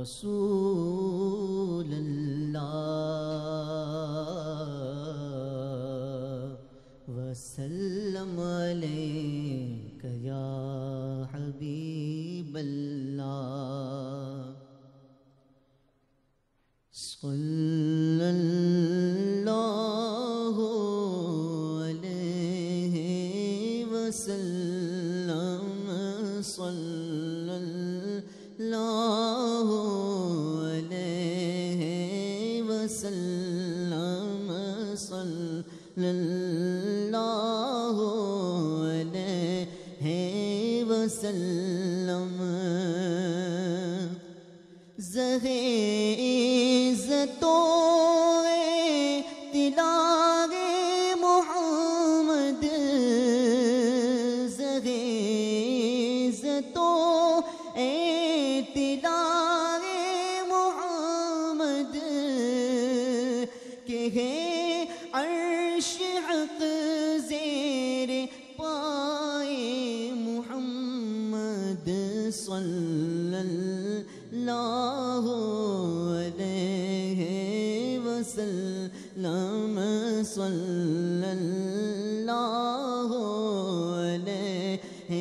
رسول اللہ وسلم علیک یا حبیب اللہ صلی اللہ علیہ وسلم صلی اللہ علیہ وسلم صلی اللہ علیہ وسلم زہے عزتوں اطلاع محمد زہے عزتوں اطلاع محمد کہ ہے عرش حق زیر پائے محمد صلی اللہ علیہ وسلم صلی اللہ علیہ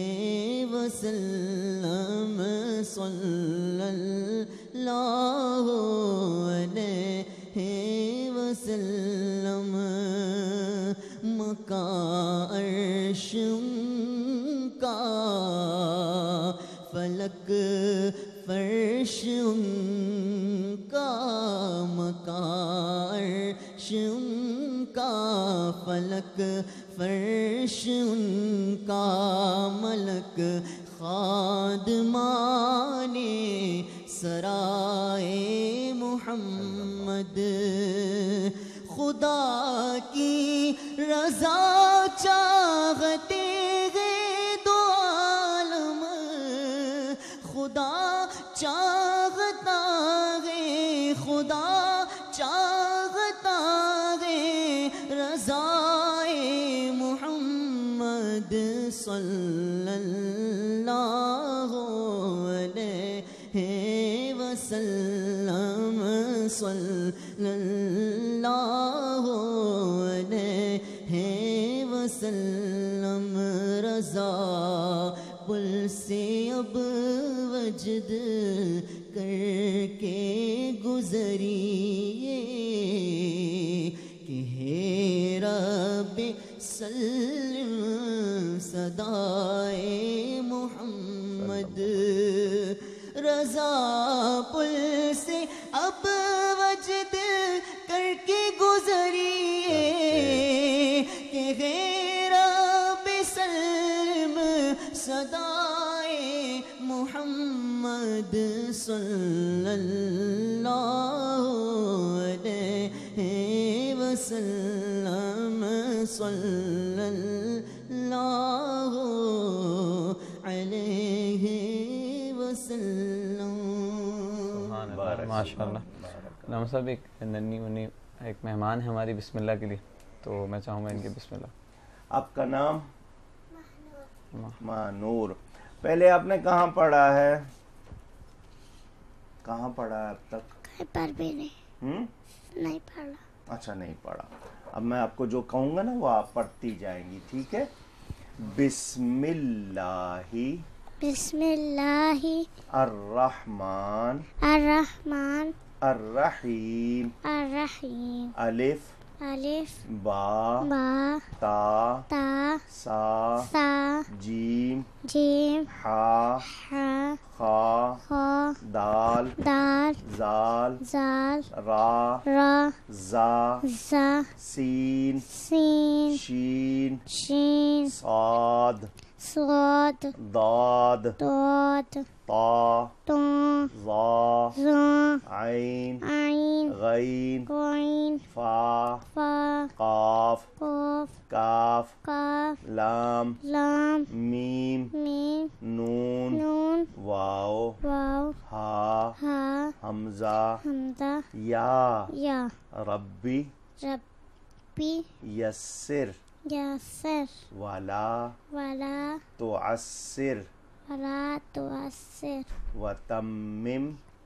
وسلم صلی اللہ علیہ وسلم مکان عرش ان کا فلک فرش ان کا مکان عرش ان کا فلک فرش ان کا ملک خادمان سرائے محمد خدا کی رضا چاہتے ہیں دو عالم خدا چاہتا ہے خدا چاہتا ہے رضائے محمد صلی اللہ علیہ وسلم صلی اللہ علیہ وسلم رضا پل سے اب وجد کر کے گزریے کہ ہے رب سلم صدائے محمد رضا پل سے اب وجد کر کے گزریے کہ ہے رب سلم صدائے محمد صلی اللہ علیہ وسلم صلی اللہ علیہ وسلم. ماشاء اللہ. علامہ صاحب ایک ننھی منی ایک مہمان ہے ہماری بسم اللہ کے لیے، تو میں چاہوں گا ان کے بسم اللہ. آپ کا نام؟ مانور. پہلے آپ نے کہاں پڑھا ہے؟ کہاں پڑھا ہے اب تک؟ کہیں پر بھی نہیں پڑھا. اچھا نہیں پڑھا. اب میں آپ کو جو کہوں گا نا وہ آپ پڑھتی جائیں گی، ٹھیک ہے؟ بسم اللہ بسم اللہ الرحمن الرحمن الرحیم الرحیم الف الف با با تا تا سا سا جیم جیم حا حا خا خا دال دال زال زال را را زا زا سین سین شین شین صاد صاد ضاد داد طا طا ظا ظا عین عین غین غین فا فا قاف قاف کاف کاف لام لام میم میم نون نون واو واو ہا ہا حمزہ حمزہ یا یا ربی ربی یسر یاسر ولا ولا تعسر ولا تعسر وتمم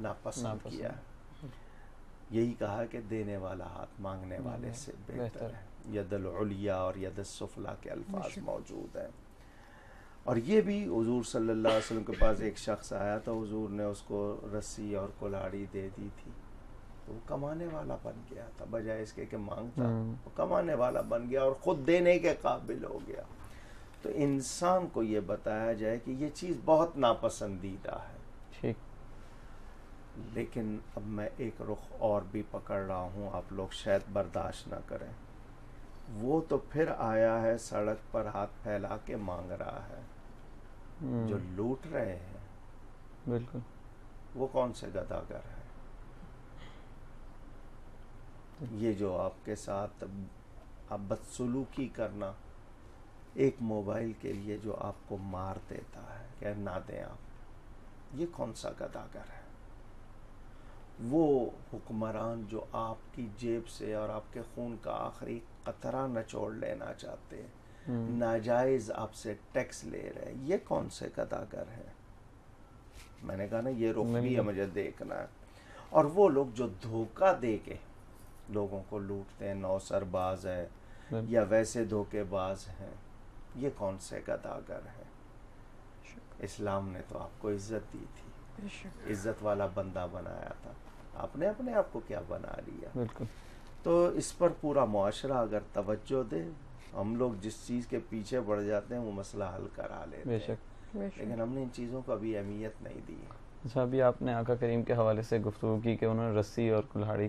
ناپسند کیا ہے. یہی کہا کہ دینے والا ہاتھ مانگنے والے سے بہتر ہے. ید العلیٰ اور ید السفلیٰ کے الفاظ موجود ہیں. اور یہ بھی حضور صلی اللہ علیہ وسلم کے پاس ایک شخص آیا تھا, حضور نے اس کو رسی اور کلاڑی دے دی تھی, تو وہ کمانے والا بن گیا تھا, بجائے اس کے کہ مانگتا, وہ کمانے والا بن گیا اور خود دینے کے قابل ہو گیا. تو انسان کو یہ بتایا جائے کہ یہ چیز بہت ناپسندیدہ ہے. ٹھیک. لیکن اب میں ایک رخ اور بھی پکڑ رہا ہوں, آپ لوگ شاید برداشت نہ کریں. وہ تو پھر آیا ہے سڑک پر ہاتھ پھیلا کے مانگ رہا ہے. جو لوٹ رہے ہیں بالکل وہ کون سے گداگر ہیں؟ یہ جو آپ کے ساتھ اب بدسلوکی کرنا, ایک موبائل کے لیے جو آپ کو مار دیتا ہے کہ نہ دیں آپ, یہ کون سا گداگر ہے؟ وہ حکمران جو آپ کی جیب سے اور آپ کے خون کا آخری قطرہ نچوڑ لینا چاہتے ہیں, ناجائز آپ سے ٹیکس لے رہے ہیں, یہ کون سے گداگر ہیں؟ میں نے کہا نا یہ رخ بھی ہے مجھے دیکھنا ہے. اور وہ لوگ جو دھوکہ دے کے لوگوں کو لوٹتے ہیں, نوسر باز ہیں یا ویسے دھوکے باز ہیں, یہ کون سے گداگر ہیں؟ اسلام نے تو آپ کو عزت دی تھی, عزت والا بندہ بنایا تھا, آپ نے اپنے آپ کو کیا بنا لیا؟ بالکل. تو اس پر پورا معاشرہ اگر توجہ دے, ہم لوگ جس چیز کے پیچھے پڑ جاتے ہیں وہ مسئلہ حل کرا لیتے ہیں, لیکن ہم نے ان چیزوں کو ابھی اہمیت نہیں دی. اچھا, ابھی آپ نے آقا کریم کے حوالے سے گفتگو کی کہ انہوں نے رسی اور کلہاڑی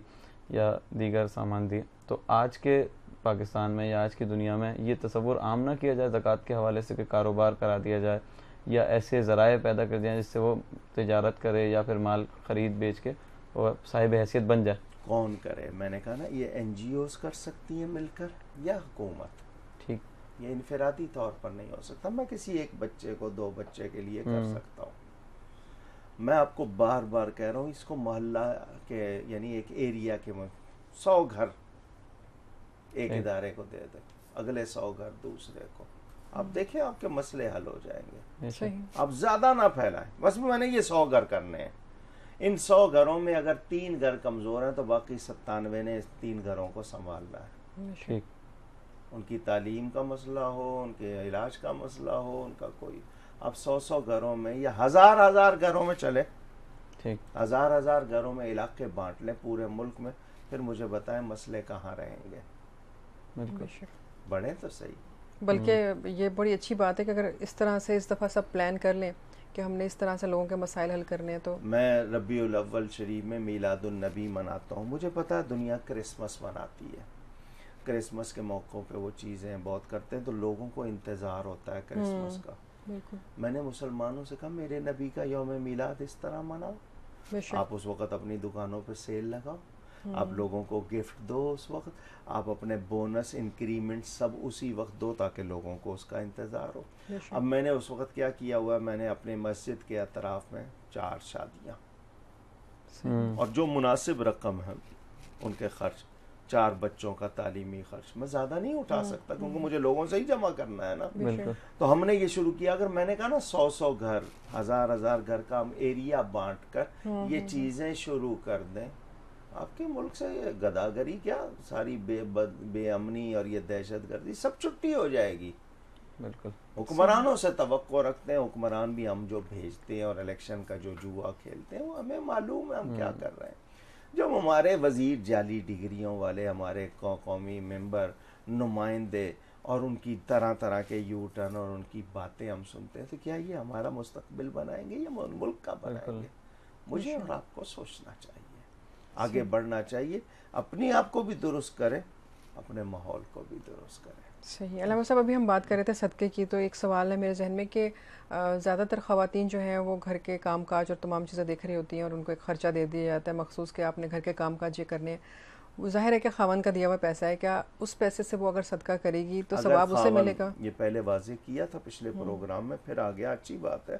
یا دیگر سامان دیے, تو آج کے پاکستان میں یا آج کی دنیا میں یہ تصور عام نہ کیا جائے زکوٰۃ کے حوالے سے کہ کاروبار کرا دیا جائے یا ایسے ذرائع پیدا کر دیا جس سے وہ تجارت کرے یا پھر مال خرید بیچ کے وہ صاحب حیثیت بن جائے؟ کون کرے؟ میں نے کہا نا یہ این جی اوز کر سکتی ہیں مل کر یا حکومت. ٹھیک. یہ انفرادی طور پر نہیں ہو سکتا. میں کسی ایک بچے کو, 2 بچے کے لیے کر سکتا ہوں. میں آپ کو بار بار کہہ رہا ہوں, اس کو محلہ کے یعنی ایک ایریا کے 100 گھر ایک ادارے کو دے دیں, اگلے 100 گھر دوسرے کو, آپ دیکھیں آپ کے مسئلے حل ہو جائیں گے. آپ زیادہ نہ پھیلائیں, بس میں نے یہ 100 گھر کرنے ہیں. ان 100 گھروں میں اگر 3 گھر کمزور ہیں تو باقی 97 نے 3 گھروں کو سنبھالنا ہے. ٹھیک. ان کی تعلیم کا مسئلہ ہو, ان کے علاج کا مسئلہ ہو, ان کا کوئی, اب 100 گھروں میں یا 1000 گھروں میں چلے, 1000 گھروں میں علاقے بانٹ لیں پورے ملک میں, پھر مجھے بتائیں مسئلے کہاں رہیں گے؟ بڑھیں تو صحیح. بلکہ یہ بڑی اچھی بات ہے کہ اگر اس طرح سے اس دفعہ سب پلان کر لیں کہ ہم نے اس طرح سے لوگوں کے مسائل حل کرنے ہیں. تو میں ربیع الاول شریف میں میلاد النبی مناتا ہوں. مجھے پتا ہے دنیا کرسمس مناتی ہے, کرسمس کے موقعوں پہ وہ چیزیں بہت کرتے ہیں, تو لوگوں کو انتظار ہوتا ہے کرسمس کا. میں نے مسلمانوں سے کہا میرے نبی کا یوم میلاد اس طرح مناؤ, آپ اس وقت اپنی دکانوں پہ سیل لگاؤ, آپ لوگوں کو گفٹ دو اس وقت, آپ اپنے بونس انکریمنٹ سب اسی وقت دو تاکہ لوگوں کو اس کا انتظار ہو. اب میں نے اس وقت کیا ہوا ہے, میں نے اپنے مسجد کے اطراف میں 4 شادیاں, اور جو مناسب رقم ہے ان کے خرچ, 4 بچوں کا تعلیمی خرچ, میں زیادہ نہیں اٹھا سکتا کیونکہ مجھے لوگوں سے ہی جمع کرنا ہے نا. تو ہم نے یہ شروع کیا, اگر میں نے کہا نا 100 گھر, 1000 گھر کا ہم ایریا بانٹ کر یہ چیزیں شروع کر دیں, آپ کے ملک سے یہ گداگری کیا, ساری بے امنی اور یہ دہشت گردی سب چھٹی ہو جائے گی. بالکل. حکمرانوں سے توقع رکھتے ہیں, حکمران بھی ہم جو بھیجتے ہیں اور الیکشن کا جو جوا کھیلتے ہیں وہ ہمیں معلوم ہے ہم کیا کر رہے ہیں. جب ہمارے وزیر جعلی ڈگریوں والے, ہمارے قومی ممبر, نمائندے, اور ان کی طرح کے یو ٹرن اور ان کی باتیں ہم سنتے ہیں, تو کیا یہ ہمارا مستقبل بنائیں گے یا ملک کا بنائیں گے؟ مجھے اور آپ کو سوچنا چاہیے, آگے بڑھنا چاہیے, اپنی آپ کو بھی درست کریں, اپنے ماحول کو بھی درست کریں. صحیح. علامہ صاحب ابھی ہم بات کر رہے تھے صدقے کی, تو ایک سوال ہے میرے ذہن میں کہ زیادہ تر خواتین جو ہیں وہ گھر کے کام کاج اور تمام چیزیں دیکھ رہی ہوتی ہیں اور ان کو ایک خرچہ دے دیا جاتا ہے مخصوص کہ آپ نے گھر کے کام کاج یہ کرنے ہیں. وہ ظاہر ہے کہ خاوند کا دیا ہوا پیسہ ہے, کیا اس پیسے سے وہ اگر صدقہ کرے گی تو ثواب اسے ملے گا؟ یہ پہلے واضح کیا تھا پچھلے پروگرام میں, پھر آ گیا. اچھی بات ہے,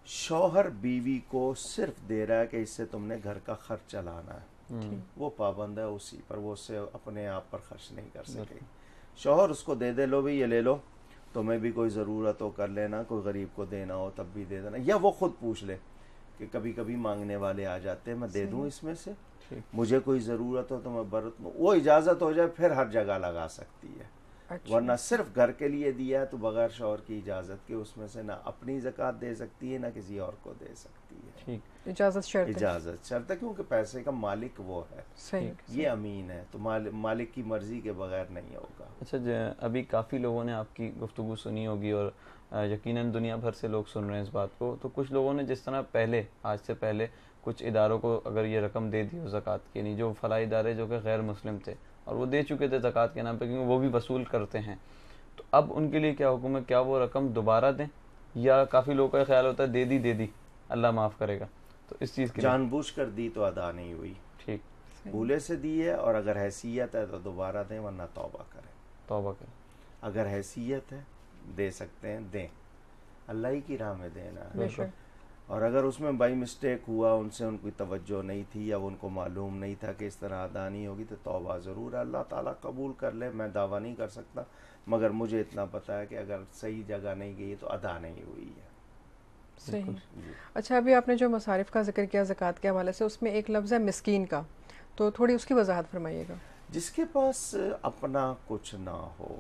شوہر بیوی کو صرف دے رہا ہے کہ اس سے تم نے گھر کا خرچ چلانا ہے, وہ پابند ہے اسی پر, وہ اس سے اپنے آپ پر خرچ نہیں کر سکے. شوہر اس کو دے دے, لو بھی یہ لے لو, تمہیں بھی کوئی ضرورت ہو کر لینا, کوئی غریب کو دینا ہو تب بھی دے دینا, یا وہ خود پوچھ لے کہ کبھی کبھی مانگنے والے آ جاتے ہیں، میں دے دوں اس میں سے، ٹھیک. مجھے کوئی ضرورت ہو تو میں برت لوں، وہ اجازت ہو جائے پھر ہر جگہ لگا سکتی ہے. اچھا ورنہ صرف گھر کے لیے دیا ہے تو بغیر شوہر کی اجازت کے اس میں سے نہ اپنی زکوٰۃ دے سکتی ہے نہ کسی اور کو دے سکتی ہے. ٹھیک. اجازت شرط ہے. اجازت شرط ہے کیونکہ پیسے کا مالک وہ ہے، صحیح. یہ امین ہے، تو مالک کی مرضی کے بغیر نہیں ہوگا. اچھا ابھی کافی لوگوں نے آپ کی گفتگو سنی ہوگی اور یقیناً دنیا بھر سے لوگ سن رہے ہیں اس بات کو. تو کچھ لوگوں نے جس طرح پہلے آج سے پہلے کچھ اداروں کو اگر یہ رقم دے دی ہو زکوٰۃ کی، یعنی جو فلاحی ادارے جو کہ غیر مسلم تھے اور وہ دے چکے تھے زکوٰۃ کے نام پہ کیونکہ وہ بھی وصول کرتے ہیں، تو اب ان کے لیے کیا حکم ہے؟ کیا وہ رقم دوبارہ دیں یا کافی لوگوں کا خیال ہوتا ہے دے دی اللہ معاف کرے گا، تو اس چیز کے جان بوجھ کر دی تو ادا نہیں ہوئی، ٹھیک بھولے سے دی ہے، اور اگر حیثیت ہے تو دوبارہ دیں ورنہ توبہ کریں. توبہ کریں. اگر حیثیت ہے دے سکتے ہیں، دیں، اللہ ہی کی راہ میں دینا ہے. بے شک. اور اگر اس میں بائی مسٹیک ہوا، ان سے ان کی توجہ نہیں تھی یا ان کو معلوم نہیں تھا کہ اس طرح ادا نہیں ہوگی، تو توبہ ضرور ہے، اللہ تعالیٰ قبول کر لے. میں دعویٰ نہیں کر سکتا، مگر مجھے اتنا پتہ ہے کہ اگر صحیح جگہ نہیں گئی تو ادا نہیں ہوئی ہے. صحیح. اچھا ابھی آپ نے جو مصارف کا ذکر کیا زکوٰۃ کے حوالے سے، اس میں ایک لفظ ہے مسکین کا، تو تھوڑی اس کی وضاحت فرمائیے گا. جس کے پاس اپنا کچھ نہ ہو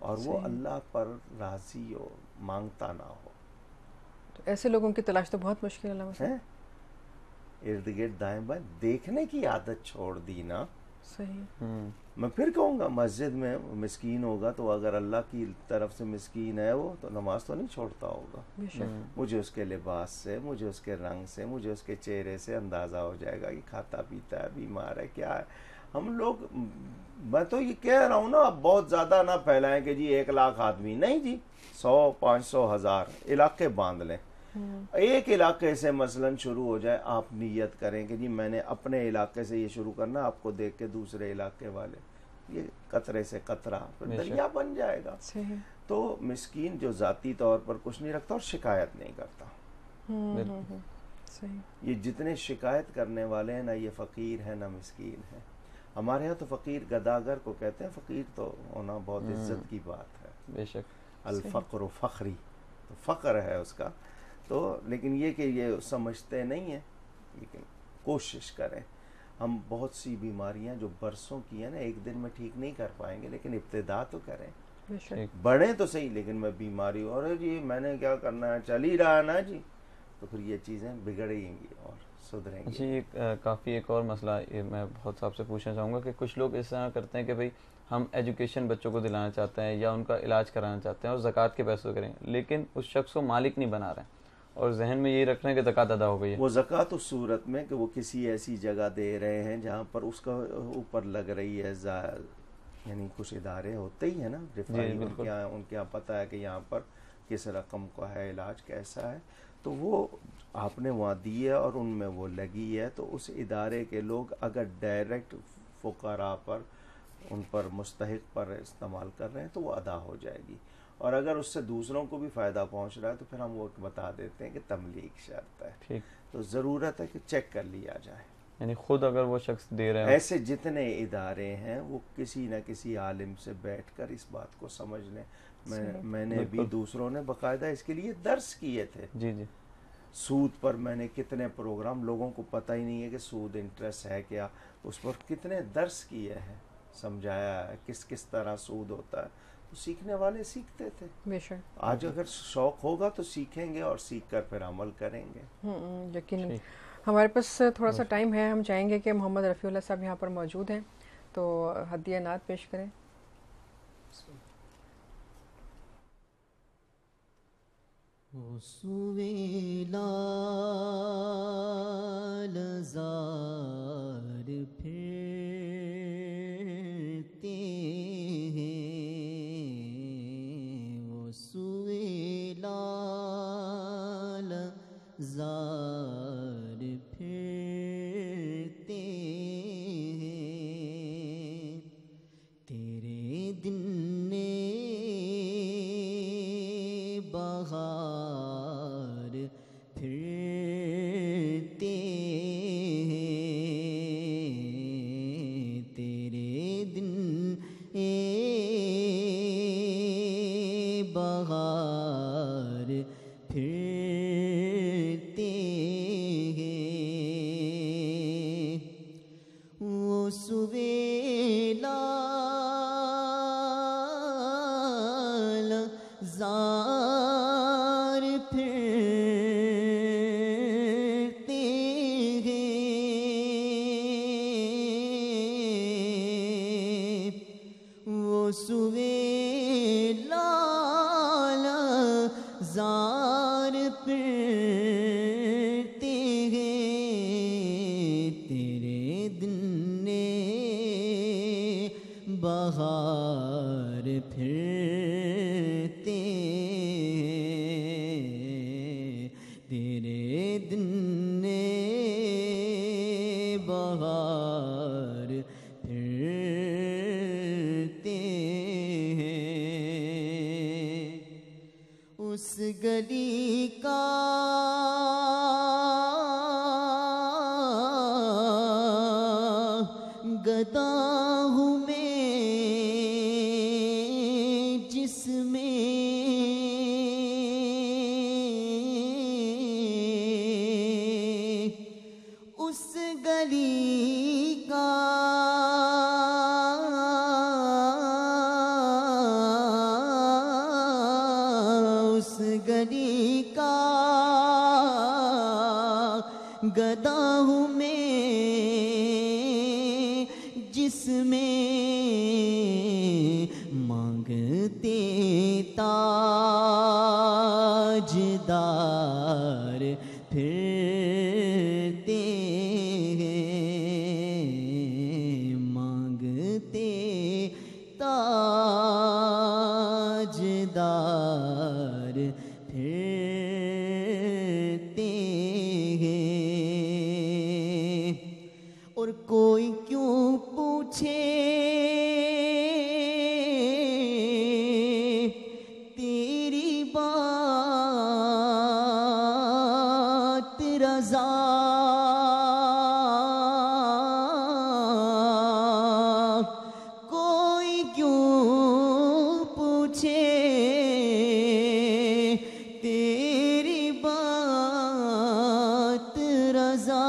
اور وہ اللہ پر راضی ہو، مانگتا نہ ہو، تو ایسے لوگوں کی تلاش تو بہت مشکل ہے. علامہ صاحب ارد گرد دائیں بائیں دیکھنے کی عادت چھوڑ دی نا. صحیح. میں پھر کہوں گا مسجد میں مسکین ہوگا تو اگر اللہ کی طرف سے مسکین ہے وہ تو نماز تو نہیں چھوڑتا ہوگا. بے شک. مجھے اس کے لباس سے، مجھے اس کے رنگ سے، مجھے اس کے چہرے سے اندازہ ہو جائے گا کہ کھاتا پیتا ہے، بیمار ہے، کیا ہے. ہم لوگ، میں تو یہ کہہ رہا ہوں نا، اب بہت زیادہ نہ پھیلائیں کہ جی 1,00,000 آدمی، نہیں جی، 100 500 1000 علاقے باندھ لیں. ایک علاقے سے مثلا شروع ہو جائے، آپ نیت کریں کہ جی میں نے اپنے علاقے سے یہ شروع کرنا، آپ کو دیکھ کے دوسرے علاقے والے، یہ قطرے سے قطرہ پھر دریا بن جائے گا. صحیح. تو مسکین جو ذاتی طور پر کچھ نہیں رکھتا اور شکایت نہیں کرتا. صحیح. یہ جتنے شکایت کرنے والے ہیں، نہ یہ فقیر ہیں نہ مسکین ہیں. ہمارے ہاں تو فقیر گداگر کو کہتے ہیں، فقیر تو ہونا بہت عزت کی بات ہے. بے شک. الفقر و فخری، تو فخر ہے اس کا. تو لیکن یہ کہ یہ سمجھتے نہیں ہیں، لیکن کوشش کریں. ہم بہت سی بیماریاں جو برسوں کی ہیں نا، ایک دن میں ٹھیک نہیں کر پائیں گے، لیکن ابتدا تو کریں. بے شک. بڑھیں تو صحیح، لیکن میں بیماری ہوں، ارے جی میں نے کیا کرنا ہے، چل ہی رہا ہے نا جی، تو پھر یہ چیزیں بگڑیں گی اور سدھریں گی. جی کافی ایک اور مسئلہ یہ میں بہت صاحب سے پوچھنا چاہوں گا کہ کچھ لوگ اس طرح کرتے ہیں کہ بھئی ہم ایجوکیشن بچوں کو دلانا چاہتے ہیں یا ان کا علاج کرانا چاہتے ہیں اور زکوٰۃ کے پیسوں کریں، لیکن اس شخص کو مالک نہیں بنا رہے ہیں اور ذہن میں یہی رکھ رہے ہیں کہ زکوٰۃ ادا ہو گئی ہے. وہ زکوٰۃ اس صورت میں کہ وہ کسی ایسی جگہ دے رہے ہیں جہاں پر اس کا اوپر لگ رہی ہے، یعنی کچھ ادارے ہوتے ہی ہیں نا رفاہی، ان کے یہاں پتہ ہے کہ یہاں پر کس رقم کا ہے، علاج کیسا ہے، تو وہ آپ نے وہاں دی ہے اور ان میں وہ لگی ہے، تو اس ادارے کے لوگ اگر ڈائریکٹ فقراء پر، ان پر مستحق پر استعمال کر رہے ہیں تو وہ ادا ہو جائے گی. اور اگر اس سے دوسروں کو بھی فائدہ پہنچ رہا ہے تو پھر ہم وہ بتا دیتے ہیں کہ تملیغ شرط ہے. ٹھیک. تو ضرورت ہے کہ چیک کر لیا جائے. یعنی خود اگر وہ شخص دے رہے ہیں، ایسے جتنے ادارے ہیں وہ کسی نہ کسی عالم سے بیٹھ کر اس بات کو سمجھ لیں. میں نے بھی، دوسروں نے باقاعدہ اس کے لیے درس کیے تھے. جی جی. سود پر میں نے کتنے پروگرام، لوگوں کو پتہ ہی نہیں ہے کہ سود انٹرسٹ ہے کیا، اس پر کتنے درس کیے ہیں، سمجھایا ہے کس طرح سود ہوتا ہے. تو سیکھنے والے سیکھتے تھے. بے شک. آج اگر شوق ہوگا تو سیکھیں گے اور سیکھ کر پھر عمل کریں گے. یقیناً. ہمارے پاس تھوڑا سا ٹائم ہے، ہم چاہیں گے کہ محمد رفیع اللہ صاحب یہاں پر موجود ہیں تو ہدیہ نعت پیش کریں. سویلال زار پھرتے ہیں، وہ سویلال زار پھرتے ہیں، تیرے دن نے بہار پھرتے ہیں، تیرے دن بہار پھرتے زار پھرتے ہیں وہ سوئے لالا زار پھرتے ہیں تیرے دن نے بہار پھرتے ہیں تیرے دن نے بہار پھرتے ہیں اس گلی کا گدا ہوں میں جس میں اس گلی کا اس گلی کا گدا ہوں میں جس میں مانگتے تاجدار پھرتے ہیں مانگتے تاجدار پھرتے ہیں اور کوئی کیوں پوچھے تیری بات رضا کوئی کیوں پوچھے تیری بات رضا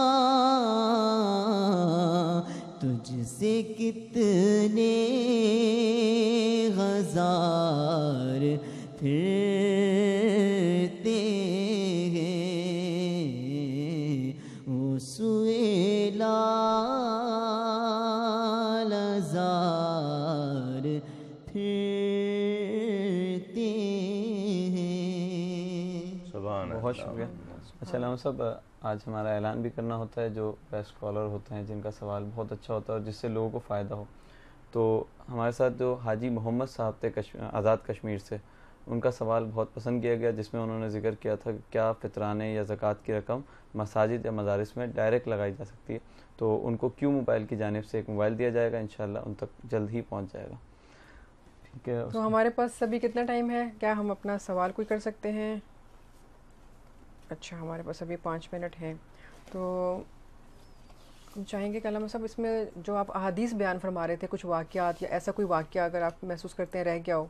تجھ سے کتنے ہزار پھرتے ہیں وہ سوئے لال زار پھرتے ہیں سبحان بہت اللہ۔ شکریہ۔ اچھا علامہ صاحب، آج ہمارا اعلان بھی کرنا ہوتا ہے جو بیسٹ کالر ہوتے ہیں جن کا سوال بہت اچھا ہوتا ہے اور جس سے لوگوں کو فائدہ ہو. تو ہمارے ساتھ جو حاجی محمد صاحب تھے آزاد کشمیر سے، ان کا سوال بہت پسند کیا گیا، جس میں انہوں نے ذکر کیا تھا کہ کیا فطرانے یا زکوٰۃ کی رقم مساجد یا مدارس میں ڈائریکٹ لگائی جا سکتی ہے. تو ان کو کیوں موبائل کی جانب سے ایک موبائل دیا جائے گا، انشاءاللہ ان تک جلد ہی پہنچ جائے گا. ٹھیک ہے. تو ہمارے پاس ابھی کتنا ٹائم ہے؟ کیا ہم اپنا سوال کوئی کر سکتے ہیں؟ اچھا، ہمارے پاس ابھی 5 منٹ ہیں. تو ہم چاہیں گے کہ علامہ صاحب اس میں جو آپ احادیث بیان فرما رہے تھے، کچھ واقعات یا ایسا کوئی واقعہ اگر آپ محسوس کرتے ہیں رہ گیا ہو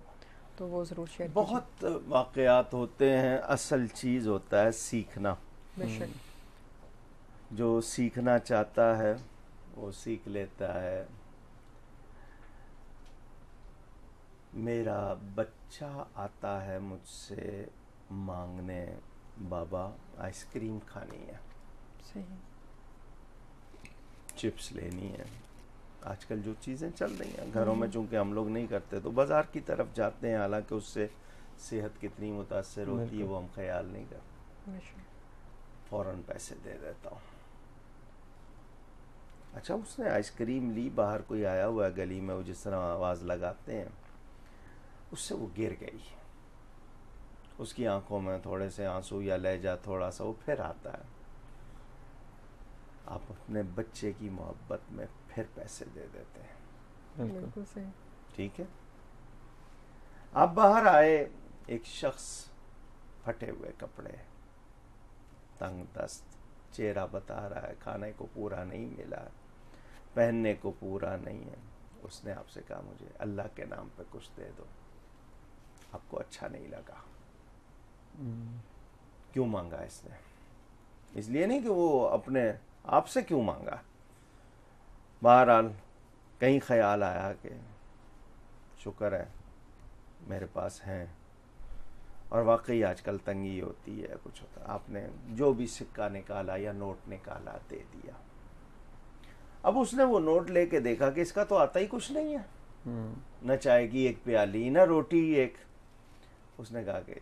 تو وہ ضرور شیئر کیجیے. بہت واقعات ہوتے ہیں، اصل چیز ہوتا ہے سیکھنا. بے شک. جو سیکھنا چاہتا ہے وہ سیکھ لیتا ہے. میرا بچہ آتا ہے مجھ سے مانگنے، بابا آئس کریم کھانی ہے، صحیح. چپس لینی ہے. آج کل جو چیزیں چل رہی ہیں گھروں میں، چونکہ ہم لوگ نہیں کرتے تو بازار کی طرف جاتے ہیں، حالانکہ اس سے صحت کتنی متاثر ہوتی ہے وہ ہم خیال نہیں کرتے. بے شک. فوراً پیسے دے دیتا ہوں. اچھا، اس نے آئس کریم لی، باہر کوئی آیا ہوا ہے گلی میں، وہ جس طرح آواز لگاتے ہیں، اس سے وہ گر گئی. اس کی آنکھوں میں تھوڑے سے آنسو یا لہجہ تھوڑا سا، وہ پھر آتا ہے. آپ اپنے بچے کی محبت میں پھر پیسے دے دیتے ہیں. بالکل صحیح. ٹھیک ہے. آپ باہر آئے، ایک شخص پھٹے ہوئے کپڑے، تنگ دست، چہرہ بتا رہا ہے کھانے کو پورا نہیں ملا، پہننے کو پورا نہیں ہے. اس نے آپ سے کہا مجھے اللہ کے نام پہ کچھ دے دو. آپ کو اچھا نہیں لگا. کیوں مانگا اس نے؟ اس لیے نہیں کہ وہ اپنے آپ سے کیوں مانگا. بہرحال کہیں خیال آیا کہ شکر ہے میرے پاس ہیں، اور واقعی آج کل تنگی ہوتی ہے، کچھ ہوتا ہے، آپ نے جو بھی سکہ نکالا یا نوٹ نکالا دے دیا. اب اس نے وہ نوٹ لے کے دیکھا کہ اس کا تو آتا ہی کچھ نہیں ہے، نہ چائے کی ایک پیالی، نہ روٹی ایک. اس نے کہا کہ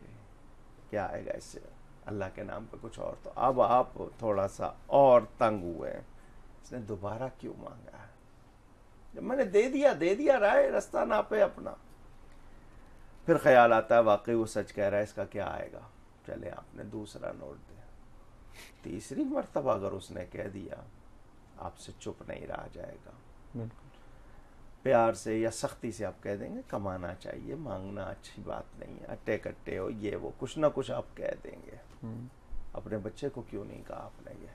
کیا آئے گا اس سے، اللہ کے نام پہ کچھ اور. تو اب آپ تھوڑا سا اور تنگ ہوئے ہیں. اس نے دوبارہ کیوں مانگا ہے؟ جب میں نے دے دیا رائے رستہ ناپے اپنا. پھر خیال آتا ہے واقعی وہ سچ کہہ رہا ہے، اس کا کیا آئے گا، چلے آپ نے دوسرا نوٹ دیا. تیسری مرتبہ اگر اس نے کہہ دیا آپ سے چپ نہیں رہا جائے گا. پیار سے یا سختی سے آپ کہہ دیں گے کمانا چاہیے، مانگنا اچھی بات نہیں ہے، اٹے کٹے ہو یہ وہ کچھ نہ کچھ آپ کہہ دیں گے. اپنے بچے کو کیوں نہیں کہا آپ نے یہ؟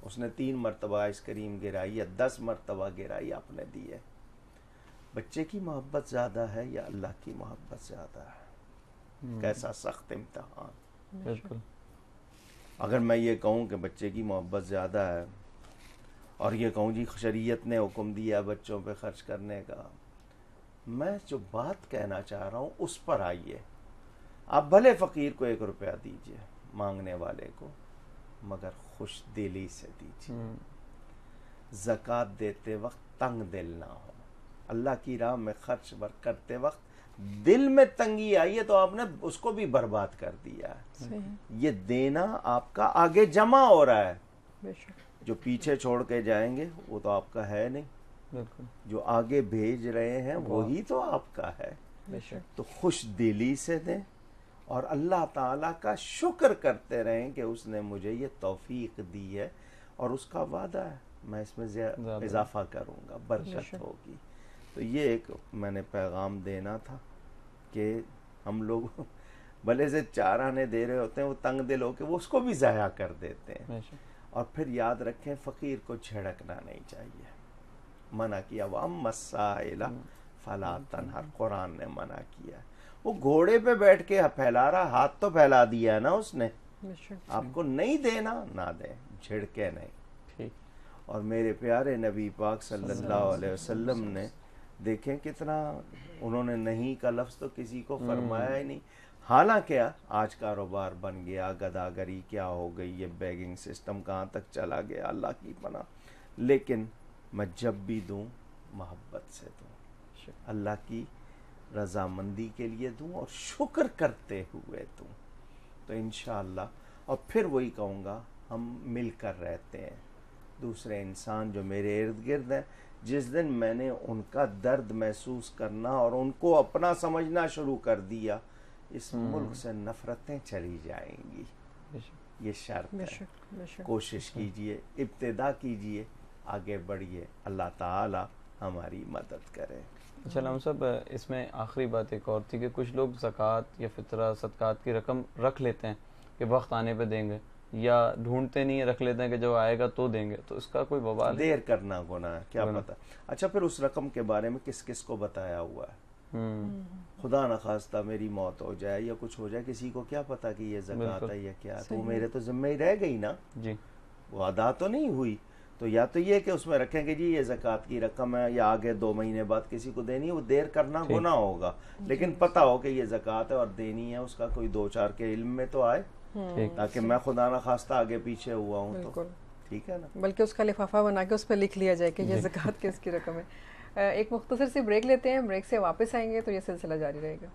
اس نے 3 مرتبہ آئس کریم گرائی یا 10 مرتبہ گرائی، آپ نے دی ہے. بچے کی محبت زیادہ ہے یا اللہ کی محبت زیادہ ہے؟ کیسا سخت امتحان. بالکل. اگر میں یہ کہوں کہ بچے کی محبت زیادہ ہے اور یہ کہوں جی شریعت نے حکم دیا بچوں پہ خرچ کرنے کا، میں جو بات کہنا چاہ رہا ہوں اس پر آئیے. آپ بھلے فقیر کو 1 روپیہ دیجئے، مانگنے والے کو، مگر خوش دلی سے دیجئے. زکوٰۃ دیتے وقت تنگ دل نہ ہو. اللہ کی راہ میں خرچ کرتے وقت دل میں تنگی آئی ہے تو آپ نے اس کو بھی برباد کر دیا ہے. یہ دینا آپ کا آگے جمع ہو رہا ہے، جو پیچھے چھوڑ کے جائیں گے وہ تو آپ کا ہے نہیں، جو آگے بھیج رہے ہیں وہی تو آپ کا ہے. تو خوش دلی سے دیں اور اللہ تعالیٰ کا شکر کرتے رہیں کہ اس نے مجھے یہ توفیق دی ہے اور اس کا وعدہ ہے میں اس میں اضافہ کروں گا، برکت ہوگی. تو یہ ایک میں نے پیغام دینا تھا کہ ہم لوگ بھلے سے 4 آنے دے رہے ہوتے ہیں، وہ تنگ دل ہو کے وہ اس کو بھی ضائع کر دیتے ہیں. اور پھر یاد رکھیں فقیر کو جھڑکنا نہیں چاہیے. منع کیا وَأَمَّا السَّائِلَ فَلَا تَنْهَرْ، قرآن نے منع کیا. وہ گھوڑے پہ بیٹھ کے پھیلا رہا، ہاتھ تو پھیلا دیا ہے نا اس نے. آپ کو نہیں دینا نہ دیں، جھڑکے نہیں. اور میرے پیارے نبی پاک صلی اللہ علیہ وسلم نے دیکھیں کتنا انہوں نے نہیں کا لفظ تو کسی کو فرمایا ہی نہیں. حالانکہ آج کاروبار بن گیا، گداگری کیا ہو گئی، یہ بیگنگ سسٹم کہاں تک چلا گیا، اللہ کی پناہ. لیکن میں جب بھی دوں محبت سے دوں، اللہ کی رضامندی کے لیے دوں اور شکر کرتے ہوئے دوں. تو انشاءاللہ اور پھر وہی کہوں گا ہم مل کر رہتے ہیں. دوسرے انسان جو میرے ارد گرد ہیں، جس دن میں نے ان کا درد محسوس کرنا اور ان کو اپنا سمجھنا شروع کر دیا، اس ملک سے نفرتیں چلی جائیں گی. یہ شرط ہے. کوشش کیجئے، ابتدا کیجئے، آگے بڑھیے. اللہ تعالی ہماری مدد کرے. اچھا علامہ صاحب، اس میں آخری بات ایک اور تھی کہ کچھ لوگ زکوٰۃ یا فطرہ صدقات کی رقم رکھ لیتے ہیں کہ وقت آنے پہ دیں گے، یا ڈھونڈتے نہیں رکھ لیتے ہیں کہ جب آئے گا تو دیں گے، تو اس کا کوئی وبال ہے؟ دیر کرنا گناہ ہے، کیا پتہ. اچھا پھر اس رقم کے بارے میں کس کس کو بتایا ہوا ہے؟ خدا نخواستہ میری موت ہو جائے یا کچھ ہو جائے، کسی کو کیا پتا کہ یہ زکوٰۃ ہے یا کیا ہے؟ تو میرے تو ذمہ ہی رہ گئی نا، جی وہ ادا تو نہیں ہوئی. تو یا تو یہ کہ اس میں رکھیں کہ جی یہ زکوٰۃ کی رقم ہے، یا آگے 2 مہینے بعد کسی کو دینی ہے، وہ دیر کرنا گناہ ہوگا. لیکن پتہ ہو کہ یہ زکوٰۃ ہے اور دینی ہے، اس کا کوئی 2-4 کے علم میں تو آئے، تاکہ میں خدا نخواستہ آگے پیچھے ہوا ہوں تو ٹھیک ہے نا. بلکہ اس کا لفافہ بنا کے اس پہ لکھ لیا جائے کہ یہ زکوٰۃ کس کی رقم ہے. ایک مختصر سی بریک لیتے ہیں، بریک سے واپس آئیں گے تو یہ سلسلہ جاری رہے گا.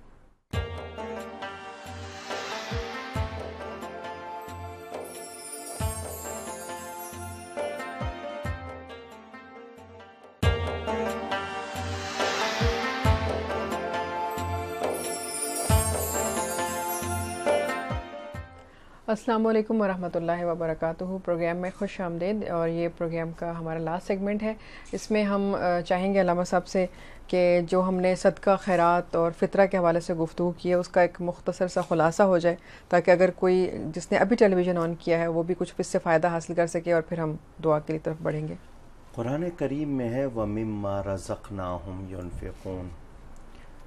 السلام علیکم ورحمۃ اللہ وبرکاتہ. پروگرام میں خوش آمدید. اور یہ پروگرام کا ہمارا لاسٹ سیگمنٹ ہے. اس میں ہم چاہیں گے علامہ صاحب سے کہ جو ہم نے صدقہ خیرات اور فطرہ کے حوالے سے گفتگو کی ہے اس کا ایک مختصر سا خلاصہ ہو جائے، تاکہ اگر کوئی جس نے ابھی ٹیلی ویژن آن کیا ہے وہ بھی کچھ اس سے فائدہ حاصل کر سکے، اور پھر ہم دعا کی طرف بڑھیں گے. قرآن کریم میں ہے وَمِمَّا رَزَقْنَاهُمْ يُنْفِقُونَ،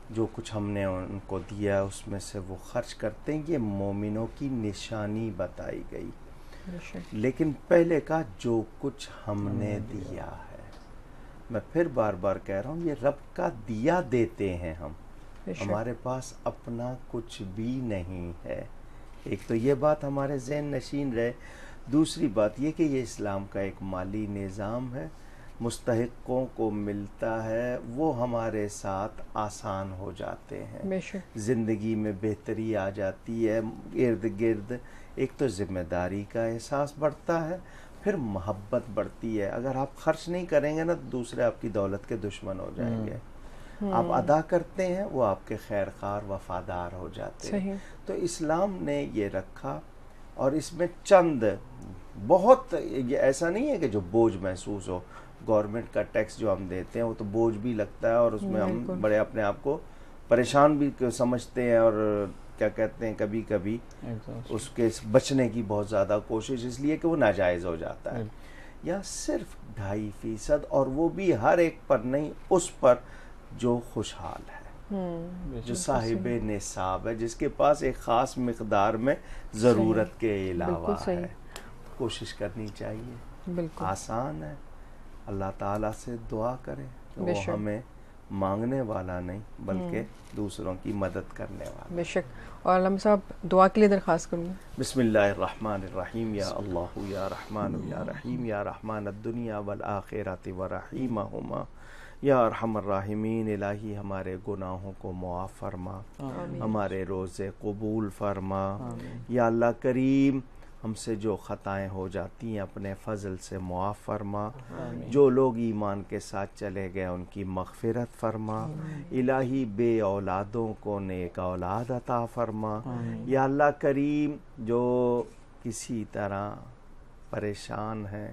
جو کچھ ہم نے ان کو دیا اس میں سے وہ خرچ کرتے ہیں. یہ مومنوں کی نشانی بتائی گئی. لیکن پہلے کا جو کچھ ہم نے دیا ہے، میں پھر بار بار کہہ رہا ہوں، یہ رب کا دیا دیتے ہیں ہم. ہمارے پاس اپنا کچھ بھی نہیں ہے. ایک تو یہ بات ہمارے ذہن نشین رہے. دوسری بات یہ کہ یہ اسلام کا ایک مالی نظام ہے, مستحقوں کو ملتا ہے, وہ ہمارے ساتھ آسان ہو جاتے ہیں, زندگی میں بہتری آ جاتی ہے, ارد گرد ایک تو ذمہ داری کا احساس بڑھتا ہے, پھر محبت بڑھتی ہے. اگر آپ خرچ نہیں کریں گے نا تو دوسرے آپ کی دولت کے دشمن ہو جائیں گے. آپ ادا کرتے ہیں, وہ آپ کے خیر خواہ وفادار ہو جاتے ہیں. تو اسلام نے یہ رکھا, اور اس میں چند بہت, یہ ایسا نہیں ہے کہ جو بوجھ محسوس ہو. گورنمنٹ کا ٹیکس جو ہم دیتے ہیں وہ تو بوجھ بھی لگتا ہے, اور اس میں ہم بڑے اپنے آپ کو پریشان بھی سمجھتے ہیں, اور کیا کہتے ہیں کبھی کبھی اس کے بچنے کی بہت زیادہ کوشش, اس لیے کہ وہ ناجائز ہو جاتا ہے. یا صرف 2.5%, اور وہ بھی ہر ایک پر نہیں, اس پر جو خوشحال ہے, جو صاحب نصاب ہے, جس کے پاس ایک خاص مقدار میں ضرورت کے علاوہ ہے. کوشش کرنی چاہیے. آسان ہے. اللہ تعالیٰ سے دعا کریں کہ وہ ہمیں مانگنے والا نہیں بلکہ دوسروں کی مدد کرنے والا. بے شک. اور علامہ صاحب دعا کے لیے درخواست کروں گی. بسم اللہ الرحمن الرحیم. یا اللہ یا رحمان یا رحیم, یا رحمان الدنیا والآخرۃ ورحیمہما, یا ارحم الراحمین. الہی ہمارے گناہوں کو معاف فرما, ہمارے روزے قبول فرما. یا اللہ کریم, ہم سے جو خطائیں ہو جاتی ہیں اپنے فضل سے معاف فرما. جو لوگ ایمان کے ساتھ چلے گئے ان کی مغفرت فرما. الہی بے اولادوں کو نیک اولاد عطا فرما. یا اللہ کریم, جو کسی طرح پریشان ہیں,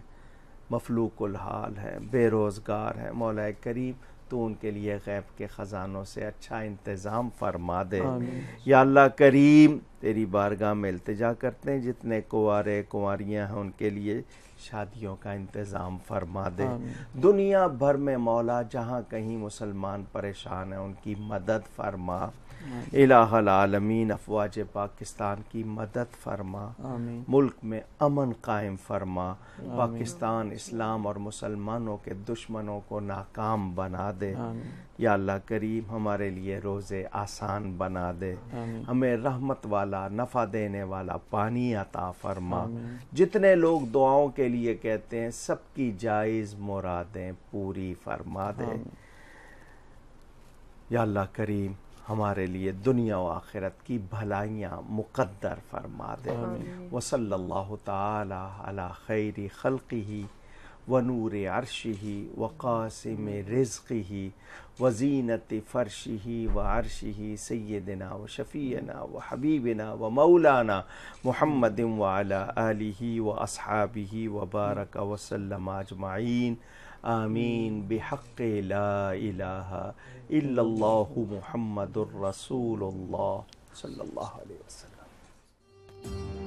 مفلوق الحال ہے, بے روزگار ہیں, مولا کریم تو ان کے لیے غیب کے خزانوں سے اچھا انتظام فرما دے. یا اللہ کریم, تیری بارگاہ میں التجا کرتے ہیں, جتنے کنوارے کنواریاں ہیں ان کے لیے شادیوں کا انتظام فرما دے. دنیا بھر میں مولا جہاں کہیں مسلمان پریشان ہیں ان کی مدد فرما. الہ العالمین, افواج پاکستان کی مدد فرما. ملک میں امن قائم فرما. پاکستان اسلام اور مسلمانوں کے دشمنوں کو ناکام بنا دے. یا اللہ کریم, ہمارے لیے روزے آسان بنا دے. ہمیں رحمت والا, نفع دینے والا پانی عطا فرما. جتنے لوگ دعاؤں کے لیے کہتے ہیں سب کی جائز مرادیں پوری فرما دے. یا اللہ کریم, ہمارے لیے دنیا و آخرت کی بھلائیاں مقدر فرما دے. وصلی اللہ تعالی علی خیر خلقہ ونور عرشہ وقاسم رزقہ وزینت فرشہ وعرشہ سیدنا وشفیعنا وحبیبنا ومولانا محمد وعلی آلہ واصحابہ وبارک وسلم اجمعین. آمین. بحق لا الہ الا اللہ محمد الرسول اللہ صلی اللہ علیہ وسلم.